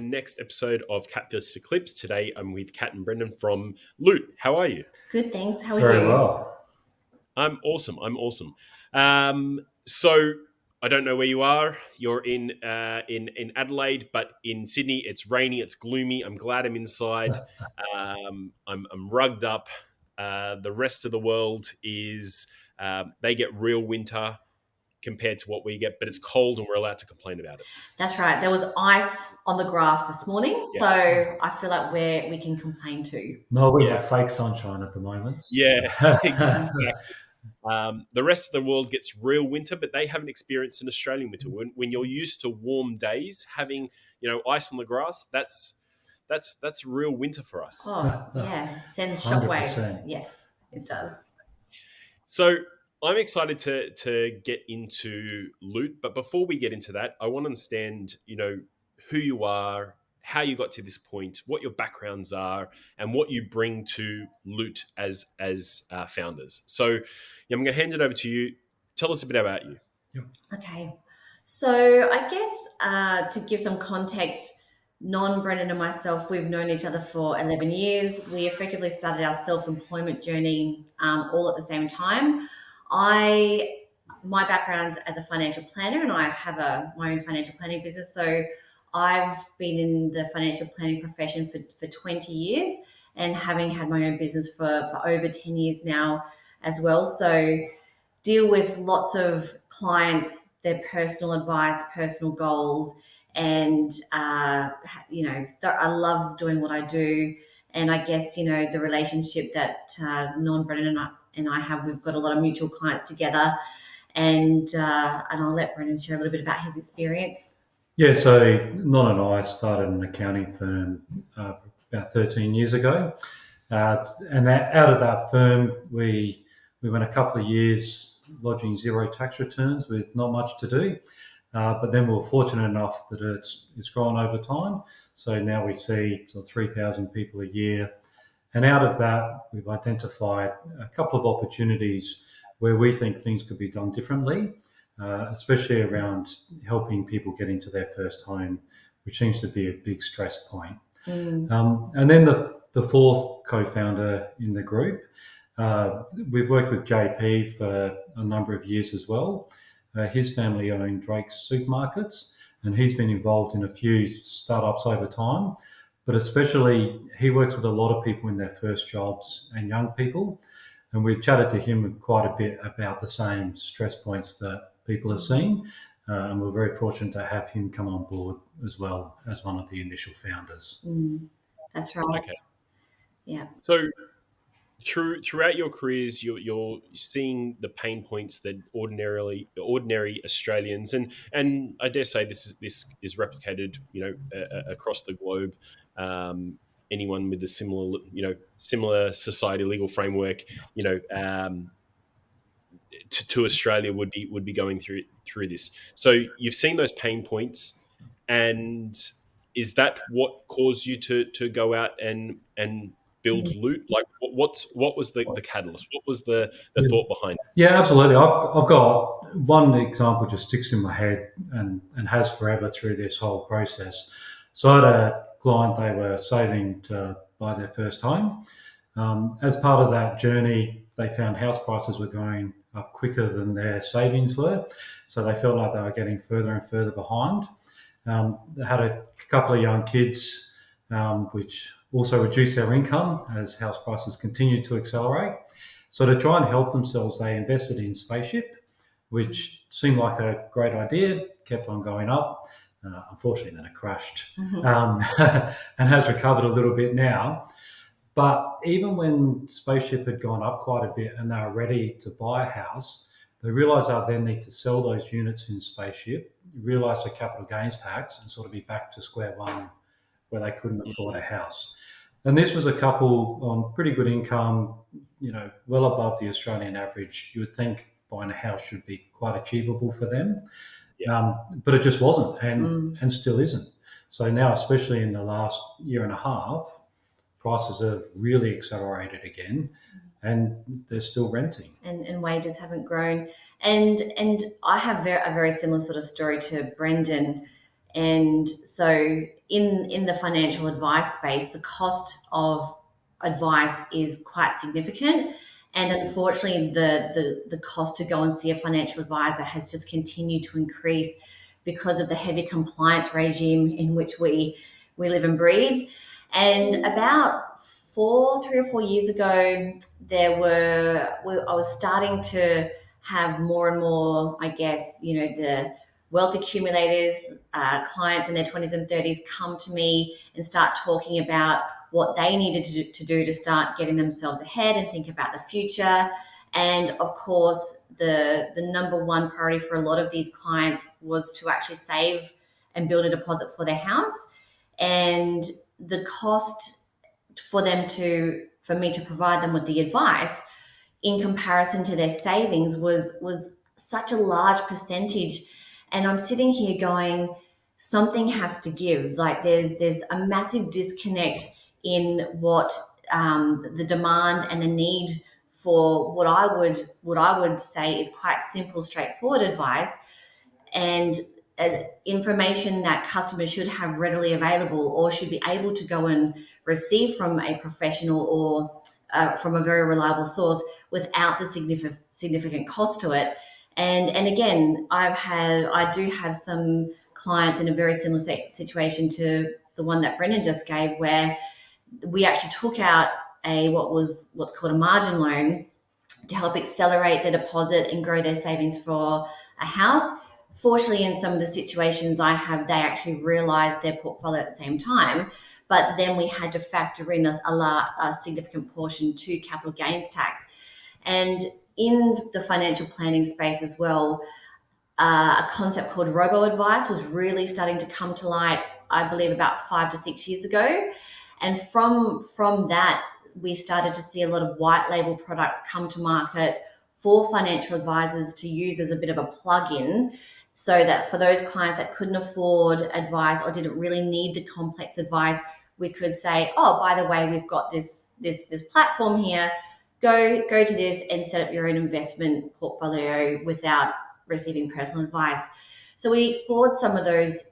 next episode of KapVista Klips. Today I'm with Kat and Brendan from loOt. How are you? Good, thanks. How are you? Very well. I'm awesome. So I don't know where you are. You're in Adelaide, but in Sydney it's rainy, it's gloomy. I'm glad I'm inside. I'm rugged up. The rest of the world is they get real winter compared to what we get, but it's cold and we're allowed to complain about it. That's right. There was ice on the grass this morning, so I feel like we can complain too. No, we have fake sunshine at the moment. Yeah, exactly. The rest of the world gets real winter, but they haven't experienced an Australian winter. When you're used to warm days, having ice on the grass, that's real winter for us. Oh yeah, sends shockwaves. 100%. Yes, it does. So I'm excited to get into loOt, but before we get into that, I want to understand, who you are, how you got to this point, what your backgrounds are, and what you bring to loOt as founders. So I'm going to hand it over to you. Tell us a bit about you. Okay, so I guess to give some context, Brendan and myself, we've known each other for 11 years. We effectively started our self-employment journey all at the same time. My background's as a financial planner, and I have my own financial planning business. So I've been in the financial planning profession for 20 years, and having had my own business for over 10 years now as well. So deal with lots of clients, their personal advice, personal goals, and I love doing what I do. And I guess the relationship that Brendan and I have, we've got a lot of mutual clients together, and I'll let Brendan share a little bit about his experience. Yeah, so Non and I started an accounting firm about 13 years ago, and out of that firm, we went a couple of years lodging zero tax returns with not much to do. But then we were fortunate enough that it's grown over time. So now we see 3,000 people a year. And out of that, we've identified a couple of opportunities where we think things could be done differently, especially around helping people get into their first home, which seems to be a big stress point. And then the fourth co-founder in the group, we've worked with JP for a number of years as well. His family owned Drake's Supermarkets, and he's been involved in a few startups over time. But especially, he works with a lot of people in their first jobs and young people. And we've chatted to him quite a bit about the same stress points that people are seeing. And we're very fortunate to have him come on board as well as one of the initial founders. That's right. Okay. Yeah. So throughout your careers, you're seeing the pain points that ordinary Australians, and I dare say this is replicated, across the globe. Anyone with a similar society legal framework, to Australia would be going through this. So you've seen those pain points, and is that what caused you to go out and build loOt? Like, what was the catalyst? What was the thought behind it? Yeah, absolutely. I've got one example just sticks in my head and has forever through this whole process. So I had a client, they were saving to buy their first home. As part of that journey, they found house prices were going up quicker than their savings were. So they felt like they were getting further and further behind. They had a couple of young kids, which also reduced their income as house prices continued to accelerate. So to try and help themselves, they invested in Spaceship, which seemed like a great idea, kept on going up. Unfortunately, then it crashed and has recovered a little bit now. But even when Spaceship had gone up quite a bit and they were ready to buy a house, they realised they then need to sell those units in Spaceship, realise the capital gains tax, and sort of be back to square one where they couldn't afford a house. And this was a couple on pretty good income, well above the Australian average. You would think buying a house should be quite achievable for them. But it just wasn't and still isn't. So now, especially in the last year and a half, prices have really accelerated again and they're still renting. And wages haven't grown. And I have a very similar sort of story to Brendan. And so in the financial advice space, the cost of advice is quite significant. And unfortunately, the cost to go and see a financial advisor has just continued to increase because of the heavy compliance regime in which we live and breathe. And about 3 or 4 years ago, I was starting to have more and more, I guess, the wealth accumulators, clients in their 20s and 30s come to me and start talking about what they needed to do to start getting themselves ahead and think about the future. And of course, the number one priority for a lot of these clients was to actually save and build a deposit for their house. And the cost for me to provide them with the advice in comparison to their savings was such a large percentage. And I'm sitting here going, something has to give. Like there's a massive disconnect in what the demand and the need for what I would say is quite simple, straightforward advice, and information that customers should have readily available or should be able to go and receive from a professional or from a very reliable source without the significant cost to it. And again, I do have some clients in a very similar situation to the one that Brendan just gave, where we actually took out what's called a margin loan to help accelerate the deposit and grow their savings for a house. Fortunately, in some of the situations I have, they actually realised their portfolio at the same time. But then we had to factor in a significant portion to capital gains tax. And in the financial planning space as well, a concept called robo-advice was really starting to come to light, I believe, about 5 to 6 years ago. And from that, we started to see a lot of white label products come to market for financial advisors to use as a bit of a plug-in, so that for those clients that couldn't afford advice or didn't really need the complex advice, we could say, oh, by the way, we've got this platform here. Go to this and set up your own investment portfolio without receiving personal advice. So we explored some of those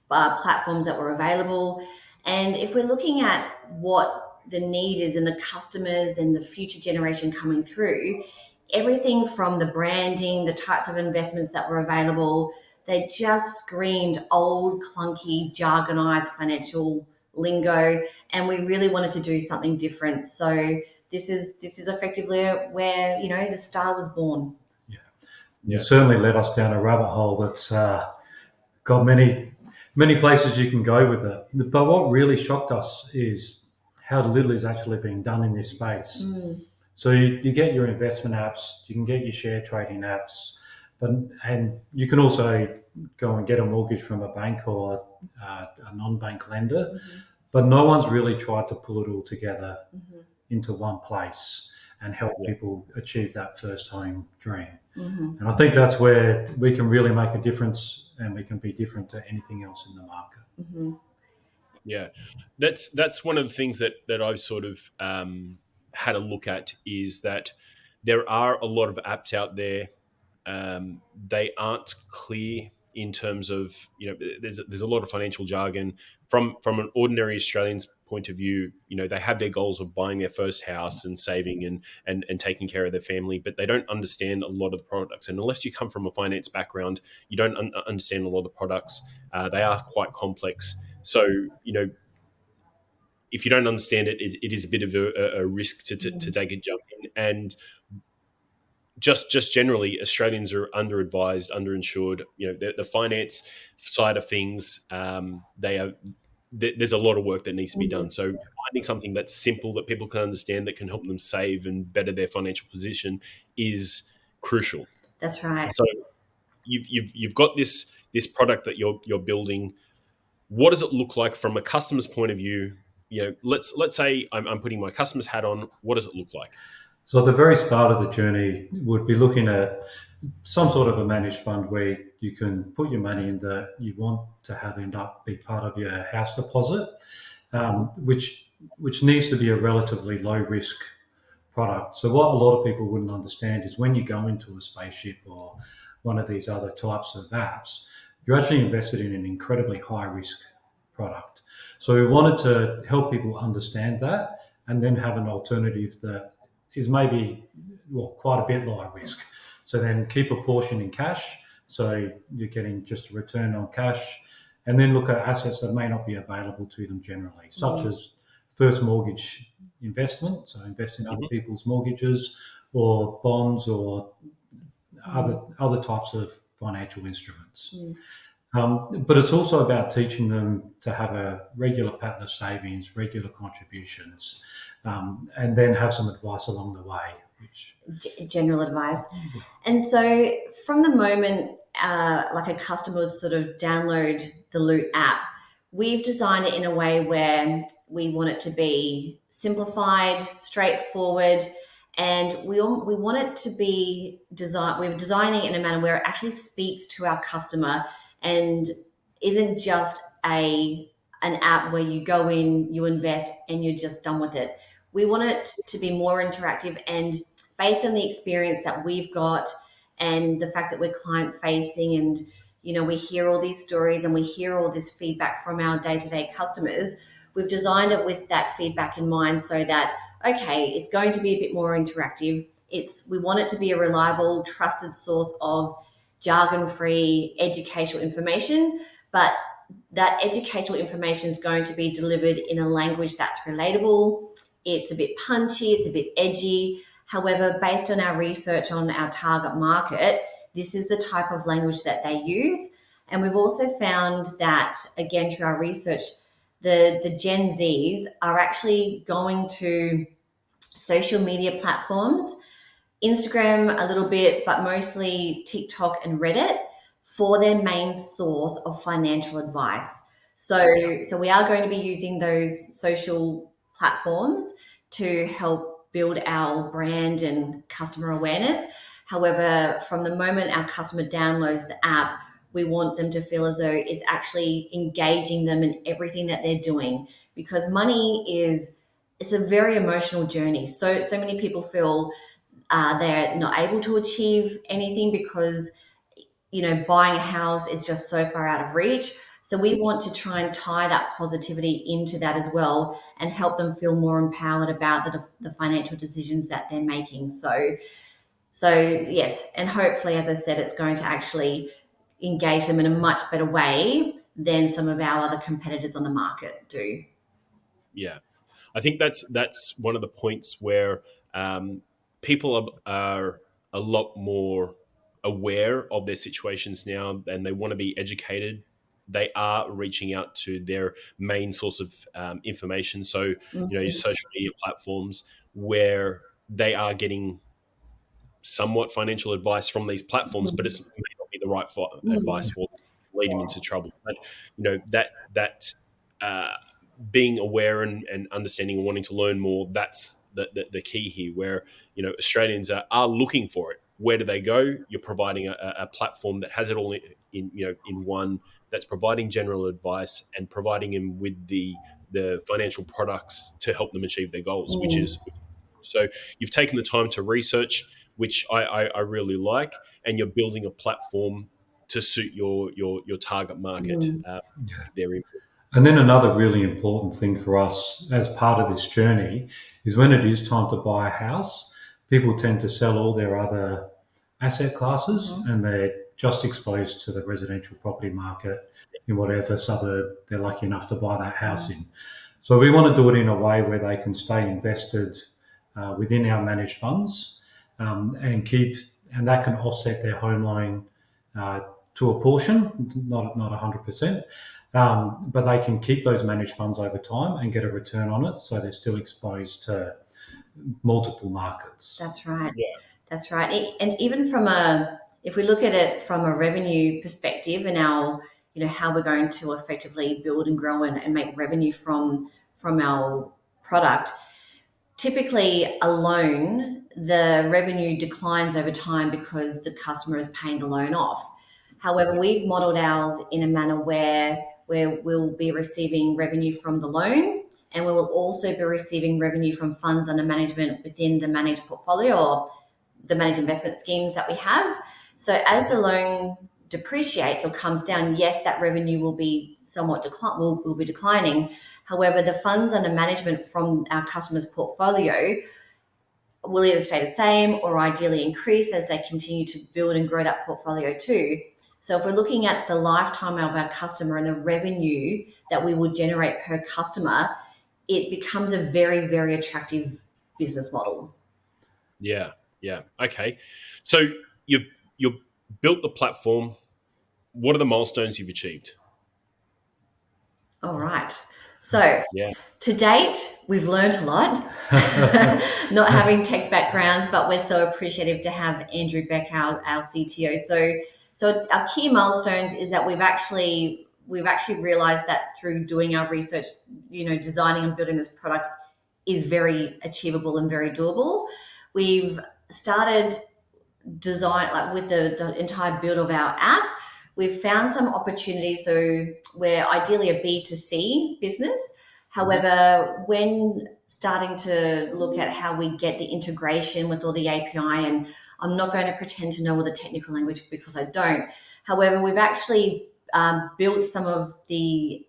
platforms that were available. And if we're looking at what the need is in the customers and the future generation coming through, everything from the branding, the types of investments that were available, they just screamed old, clunky, jargonized financial lingo. And we really wanted to do something different. So this is effectively where, the star was born. Yeah. You certainly led us down a rabbit hole that's got many places you can go with it. But what really shocked us is how little is actually being done in this space. So you get your investment apps, you can get your share trading apps, and you can also go and get a mortgage from a bank or a non-bank lender. But no one's really tried to pull it all together into one place and help people achieve that first home dream. And I think that's where we can really make a difference, and we can be different to anything else in the market. Yeah, that's one of the things that I've sort of had a look at, is that there are a lot of apps out there. They aren't clear in terms of, there's a lot of financial jargon from an ordinary Australian's point of view. They have their goals of buying their first house and saving and taking care of their family, but they don't understand a lot of the products. And unless you come from a finance background, you don't understand a lot of the products. They are quite complex. So, if you don't understand it, it is a bit of a risk to take a jump in. And just generally, Australians are under-advised, underinsured. The finance side of things, there's a lot of work that needs to be done. So finding something that's simple, that people can understand, that can help them save and better their financial position is crucial. That's right. So you've got this product that you're building. What does it look like from a customer's point of view? Let's say I'm putting my customer's hat on. What does it look like? So at the very start of the journey, would be looking at some sort of a managed fund where you can put your money in that you want to have end up be part of your house deposit, which needs to be a relatively low risk product. So what a lot of people wouldn't understand is when you go into a spaceship or one of these other types of apps, you're actually invested in an incredibly high risk product. So we wanted to help people understand that and then have an alternative that is maybe, well, quite a bit lower risk. So then keep a portion in cash, so you're getting just a return on cash, and then look at assets that may not be available to them generally, such as first mortgage investment, so invest in other people's mortgages, or bonds, or other types of financial instruments. But it's also about teaching them to have a regular pattern of savings, regular contributions, and then have some advice along the way. General advice. And so from the moment like a customer would sort of download the loOt app, we've designed it in a way where we want it to be simplified, straightforward, and we want it to be we're designing it in a manner where it actually speaks to our customer and isn't just an app where you go in, you invest, and you're just done with it. We want it to be more interactive, and based on the experience that we've got and the fact that we're client facing, and we hear all these stories and we hear all this feedback from our day-to-day customers, we've designed it with that feedback in mind, so that, okay, it's going to be a bit more interactive. We want it to be a reliable, trusted source of jargon-free educational information, but that educational information is going to be delivered in a language that's relatable. It's a bit punchy, it's a bit edgy. However, based on our research on our target market, this is the type of language that they use. And we've also found that, again, through our research, the Gen Zs are actually going to social media platforms, Instagram a little bit, but mostly TikTok and Reddit, for their main source of financial advice. So we are going to be using those social platforms to help build our brand and customer awareness. However, from the moment our customer downloads the app, we want them to feel as though it's actually engaging them in everything that they're doing, because money it's a very emotional journey. So many people feel they're not able to achieve anything because buying a house is just so far out of reach. So we want to try and tie that positivity into that as well, and help them feel more empowered about the financial decisions that they're making. So yes, and hopefully, as I said, it's going to actually engage them in a much better way than some of our other competitors on the market do. Yeah, I think that's one of the points where people are a lot more aware of their situations now, and they want to be educated. They are reaching out to their main source of information. So, your social media platforms, where they are getting somewhat financial advice from these platforms, but it may not be the right advice for them, lead them into trouble. But that being aware and understanding and wanting to learn more, that's the key here, where Australians are looking for it. Where do they go? You're providing a platform that has it all in one, that's providing general advice and providing them with the financial products to help them achieve their goals, which is so you've taken the time to research, which I really like, and you're building a platform to suit your target market. There. And then another really important thing for us as part of this journey is, when it is time to buy a house, people tend to sell all their other asset classes and they're just exposed to the residential property market in whatever suburb they're lucky enough to buy that house in. So we want to do it in a way where they can stay invested within our managed funds, and that can offset their home loan to a portion, not 100%, but they can keep those managed funds over time and get a return on it, so they're still exposed to multiple markets. That's right. Yeah. That's right. And even if we look at it from a revenue perspective, and how we're going to effectively build and grow and make revenue from our product, typically a loan, the revenue declines over time because the customer is paying the loan off. However, we've modeled ours in a manner where we'll be receiving revenue from the loan, and we will also be receiving revenue from funds under management within the managed portfolio or the managed investment schemes that we have. So as the loan depreciates or comes down, yes, that revenue will be somewhat will be declining. However, the funds under management from our customers' portfolio will either stay the same or ideally increase as they continue to build and grow that portfolio too. So if we're looking at the lifetime of our customer and the revenue that we will generate per customer, it becomes a very, very attractive business model. Yeah. Okay. So you've built the platform. What are the milestones you've achieved? All right. So Yeah. to date, we've learned a lot, not having tech backgrounds, but we're so appreciative to have Andrew Beck, our CTO. So our key milestones is that we've actually realized that through doing our research, designing and building this product is very achievable and very doable. We've started design with the entire build of our app. We've found some opportunities. So we're ideally a B2C business. However, when starting to look at how we get the integration with all the API, and I'm not going to pretend to know all the technical language because I don't. However, we've actually built some of the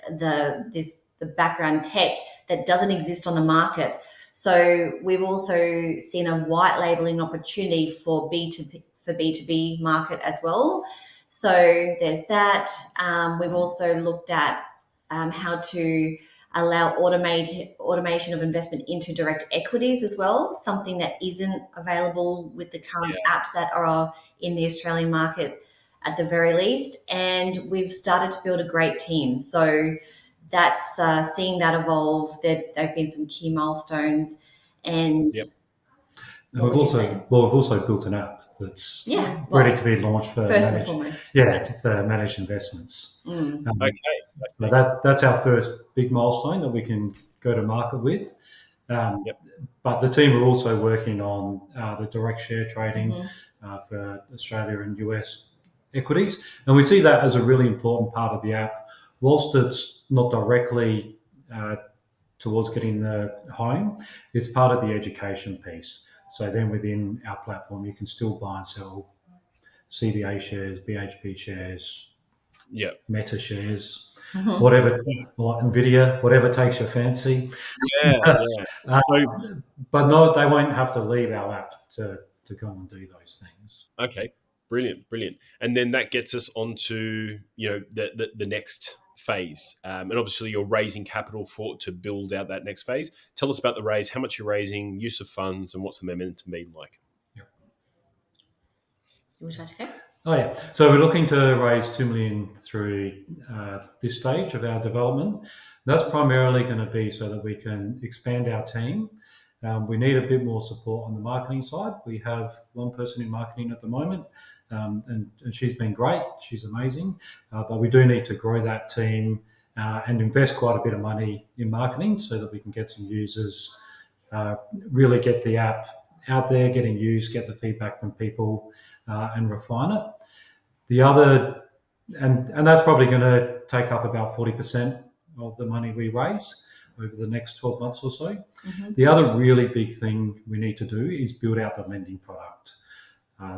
background tech that doesn't exist on the market. So we've also seen a white labeling opportunity for B2B market as well. So there's that. We've also looked at how to allow automation of investment into direct equities as well, something that isn't available with the current apps that are in the Australian market at the very least. And we've started to build a great team. So that's seeing that evolve. There've been some key milestones, and we've also built an app that's ready to be launched for first and foremost. For managed investments. Okay. So that's our first big milestone that we can go to market with. But the team are also working on the direct share trading for Australia and US equities, and we see that as a really important part of the app. Whilst it's not directly towards getting the home, it's part of the education piece. So then within our platform, you can still buy and sell CBA shares, BHP shares, Meta shares, whatever, like Nvidia, whatever takes your fancy. But no, they won't have to leave our app to go and do those things. Okay, brilliant. And then that gets us onto the next phase, and obviously you're raising capital to build out that next phase. Tell us about the raise, how much you're raising, use of funds, and what's the momentum been like? You wish I to go? Oh yeah, so we're looking to raise 2 million through this stage of our development. That's primarily going to be so that we can expand our team. We need a bit more support on the marketing side. We have one person in marketing at the moment, and she's been great. She's amazing. But we do need to grow that team and invest quite a bit of money in marketing so that we can get some users, really get the app out there, getting used, get the feedback from people, and refine it. The other, and that's probably going to take up about 40% of the money we raise over the next 12 months or so. The other really big thing we need to do is build out the lending product.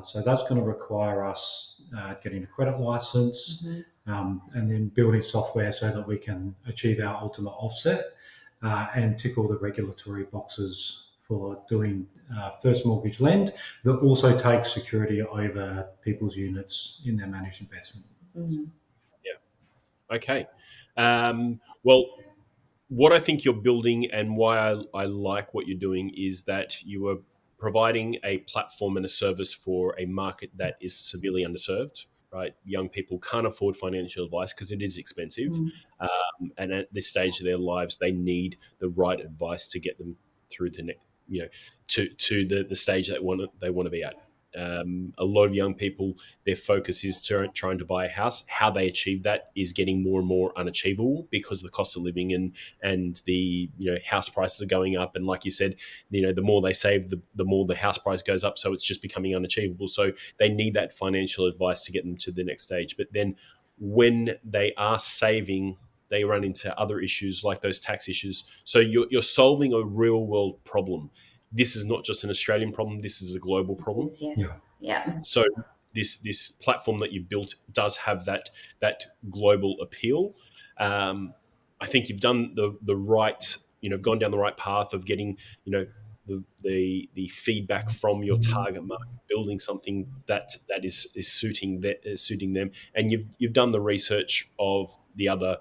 So that's going to require us getting a credit license and then building software so that we can achieve our ultimate offset and tick all the regulatory boxes for doing first mortgage lend that also takes security over people's units in their managed investment. Okay. Well, what I think you're building and why I like what you're doing is that you are providing a platform and a service for a market that is severely underserved, right? Young people can't afford financial advice because it is expensive. And at this stage of their lives, they need the right advice to get them through the to the stage that they want to be at. A lot of young people, their focus is trying to buy a house. How they achieve that is getting more and more unachievable because the cost of living and the house prices are going up. And like you said, the more they save, the more the house price goes up. So it's just becoming unachievable. So they need that financial advice to get them to the next stage. But then when they are saving, they run into other issues like those tax issues. So you're solving a real world problem. This is not just an Australian problem. This is a global problem. Yes. Yeah. So this platform that you've built does have that global appeal. I think you've done the right, gone down the right path of getting, the feedback from your target market, building something that is suiting them, and you've done the research of the other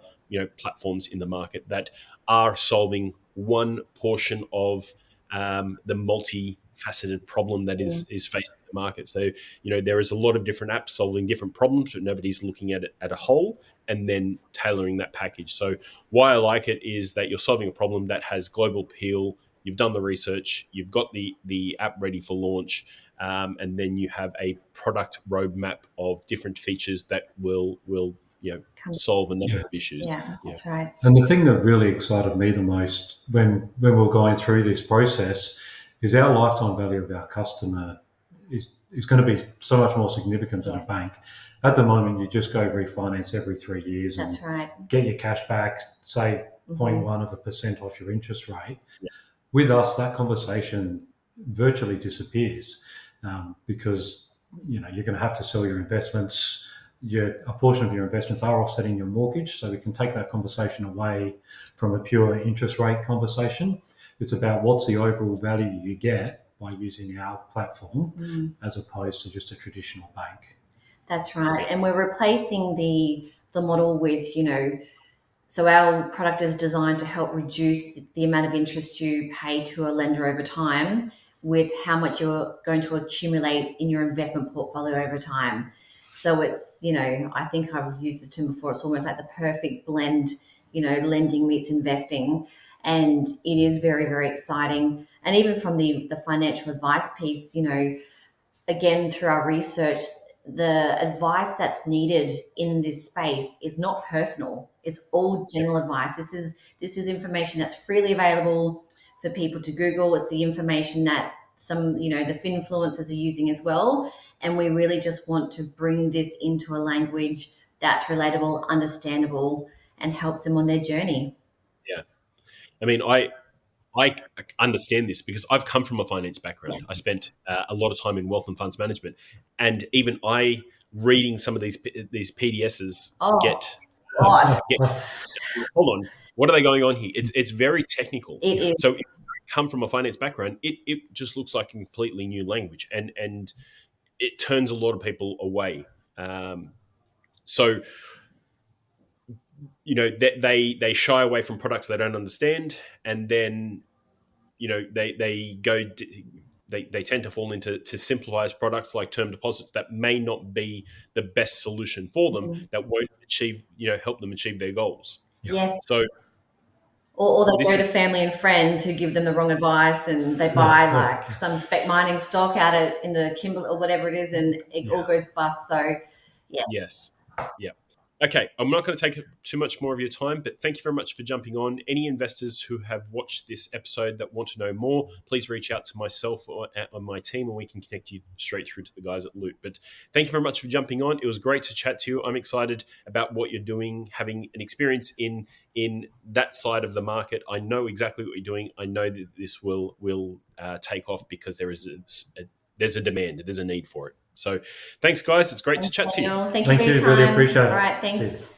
platforms in the market that are solving one portion of the multifaceted problem that is facing the market. So there is a lot of different apps solving different problems, but nobody's looking at it at a whole and then tailoring that package. So why I like it is that you're solving a problem that has global appeal. You've done the research, you've got the app ready for launch, and then you have a product roadmap of different features that will solve a number of issues. Yeah, that's right. And the thing that really excited me the most when we were going through this process is our lifetime value of our customer is going to be so much more significant than a bank. At the moment, you just go refinance every 3 years and get your cash back, save 0.1% off your interest rate. Yeah. With us, that conversation virtually disappears because you're going to have to sell your investments. A portion of your investments are offsetting your mortgage, so we can take that conversation away from a pure interest rate conversation. It's about what's the overall value you get by using our platform as opposed to just a traditional bank. That's right. And we're replacing the model with, so our product is designed to help reduce the amount of interest you pay to a lender over time with how much you're going to accumulate in your investment portfolio over time. So it's, I think I've used this term before, it's almost like the perfect blend, lending meets investing. And it is very, very exciting. And even from the financial advice piece, again, through our research, the advice that's needed in this space is not personal. It's all general advice. This is information that's freely available for people to Google. It's the information that some, the finfluencers are using as well. And we really just want to bring this into a language that's relatable, understandable, and helps them on their journey. Yeah. I mean, I understand this because I've come from a finance background. Yes. I spent a lot of time in wealth and funds management, and even reading some of these PDSs get hold on, what are they going on here? It's very technical. It is. So if you come from a finance background, it just looks like a completely new language, and it turns a lot of people away. So they shy away from products they don't understand, and then they tend to fall into simplified products like term deposits that may not be the best solution for them, that won't help them achieve their goals. Yes. So or they go to family and friends who give them the wrong advice, and they buy some spec mining stock out in the Kimberley or whatever it is, and it all goes bust. So yes. Yeah. Okay, I'm not going to take too much more of your time, but thank you very much for jumping on. Any investors who have watched this episode that want to know more, please reach out to myself or on my team, and we can connect you straight through to the guys at loOt. But thank you very much for jumping on. It was great to chat to you. I'm excited about what you're doing, having an experience in that side of the market. I know exactly what you're doing. I know that this will take off because there's a demand, there's a need for it. So thanks, guys. It's great to chat to you. Thank you for your time. Really appreciate it. All right, thanks. Cheers.